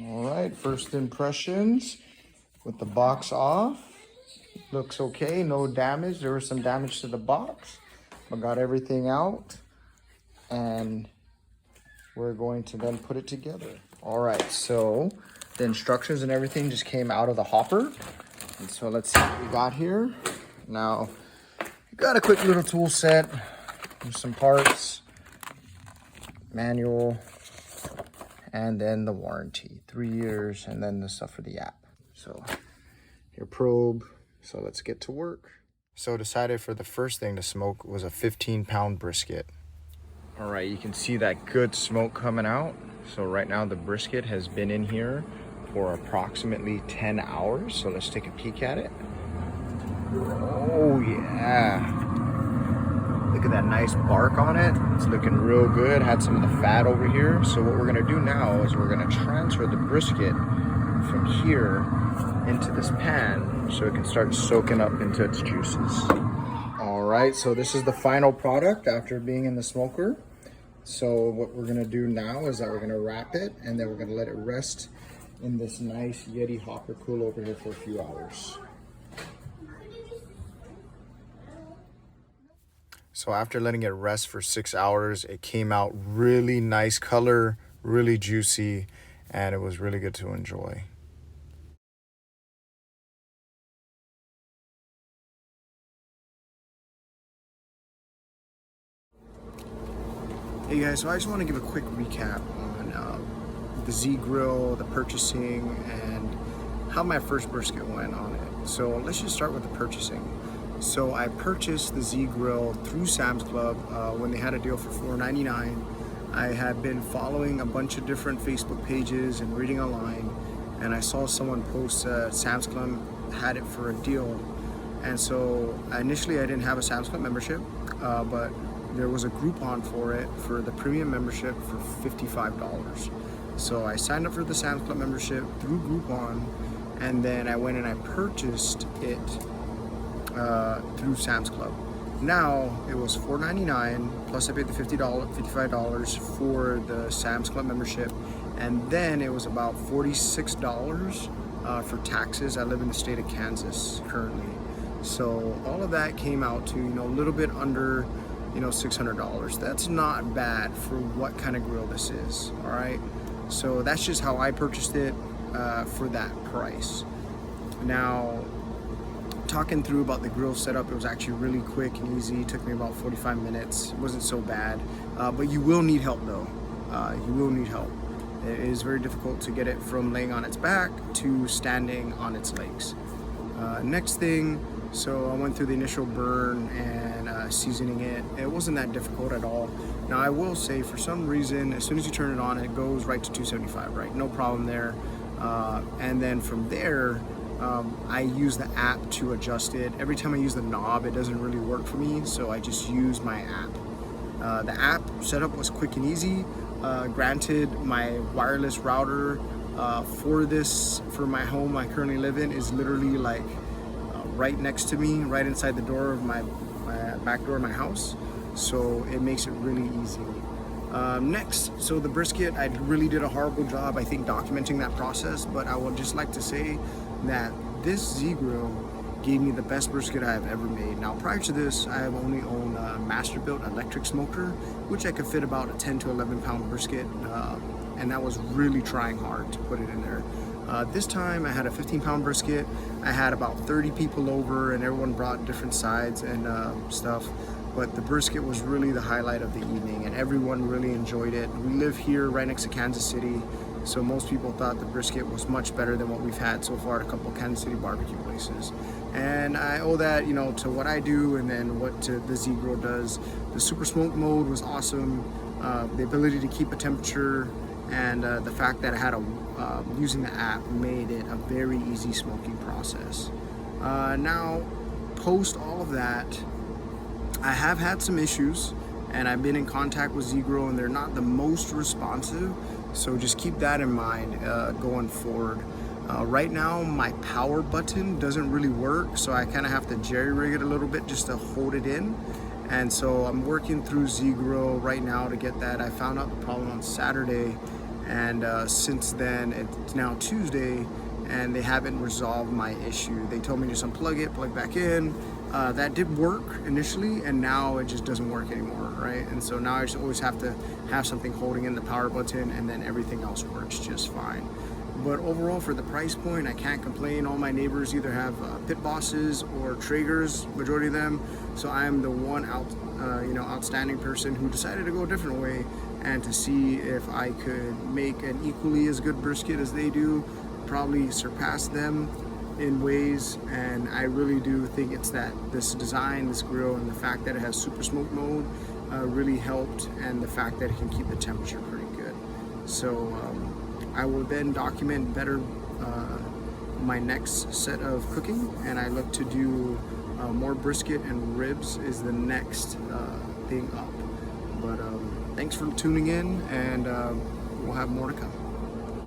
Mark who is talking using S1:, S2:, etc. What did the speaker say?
S1: All right, first impressions with the box off. Looks okay, no damage. There was some damage to the box, but got everything out and we're going to then put it together. All right, so the instructions and everything just came out of the hopper. And so let's see what we got here. Now, you got a quick little tool set, some parts, manual, and then the warranty, 3 years, and then the stuff for the app. So your probe, so let's get to work. So decided for the first thing to smoke was a 15-pound brisket. All right, you can see that good smoke coming out. So right now the brisket has been in here for approximately 10 hours. So let's take a peek at it. Oh yeah. Look at that nice bark on it. It's looking real good. Had some of the fat over here. So what we're gonna do now is we're gonna transfer the brisket from here into this pan so it can start soaking up into its juices. All right, so this is the final product after being in the smoker. So what we're gonna do now is that we're gonna wrap it and then we're gonna let it rest in this nice Yeti hopper cool over here for a few hours. So after letting it rest for 6 hours, it came out really nice color, really juicy, and it was really good to enjoy. Hey guys, so I just want to give a quick recap on the ZGrill, the purchasing, and how my first brisket went on it. So let's just start with the purchasing. So I purchased the ZGrill through Sam's Club when they had a deal for $4.99. I had been following a bunch of different Facebook pages and reading online, and I saw someone post Sam's Club had it for a deal. And so initially I didn't have a Sam's Club membership, but there was a Groupon for it for the premium membership for $55. So I signed up for the Sam's Club membership through Groupon, and then I went and I purchased it through Sam's Club. Now it was $4.99 plus I paid the $55 for the Sam's Club membership, and then it was about $46 for taxes. I live in the state of Kansas currently, so all of that came out to a little bit under $600. That's not bad for what kind of grill this is. All right, so that's just how I purchased it for that price. Now, talking through about the grill setup, it was actually really quick and easy. It took me about 45 minutes. It wasn't so bad, but you will need help though. You will need help. It is very difficult to get it from laying on its back to standing on its legs. Next thing, so I went through the initial burn and seasoning it. It wasn't that difficult at all. Now I will say, for some reason, as soon as you turn it on, it goes right to 275, right? No problem there. And then from there, I use the app to adjust it. Every time I use the knob, it doesn't really work for me, so I just use my app. The app setup was quick and easy. Granted, my wireless router for my home I currently live in is literally like right next to me, right inside the door of my back door of my house, so it makes it really easy. Next, so the brisket, I really did a horrible job, I think, documenting that process, but I would just like to say that this ZGrill gave me the best brisket I have ever made. Now, prior to this, I have only owned a master-built electric smoker, which I could fit about a 10 to 11 pound brisket, and that was really trying hard to put it in there. This time I had a 15-pound brisket. I had about 30 people over, and everyone brought different sides and stuff. But the brisket was really the highlight of the evening, and everyone really enjoyed it. We live here right next to Kansas City, so most people thought the brisket was much better than what we've had so far at a couple of Kansas City barbecue places. And I owe that, to what I do and then what the ZGrill does. The super smoke mode was awesome. The ability to keep a temperature and the fact that I had using the app made it a very easy smoking process. Now, post all of that, I have had some issues, and I've been in contact with ZGrill, and they're not the most responsive, so just keep that in mind going forward. Right now, my power button doesn't really work, so I kind of have to jerry-rig it a little bit just to hold it in. And so I'm working through ZGrill right now to get that. I found out the problem on Saturday, And since then, it's now Tuesday, and they haven't resolved my issue. They told me just unplug it, plug back in. That did work initially, and now it just doesn't work anymore, right? And so now I just always have to have something holding in the power button, and then everything else works just fine. But overall, for the price point, I can't complain. All my neighbors either have Pit Bosses or Traegers, majority of them. So I am the one outstanding person who decided to go a different way, and to see if I could make an equally as good brisket as they do, probably surpass them in ways. And I really do think it's that this design, this grill, and the fact that it has super smoke mode really helped, and the fact that it can keep the temperature pretty good. So I will then document better my next set of cooking, and I look to do more brisket and ribs is the next thing up. But thanks for tuning in, and we'll have more to come.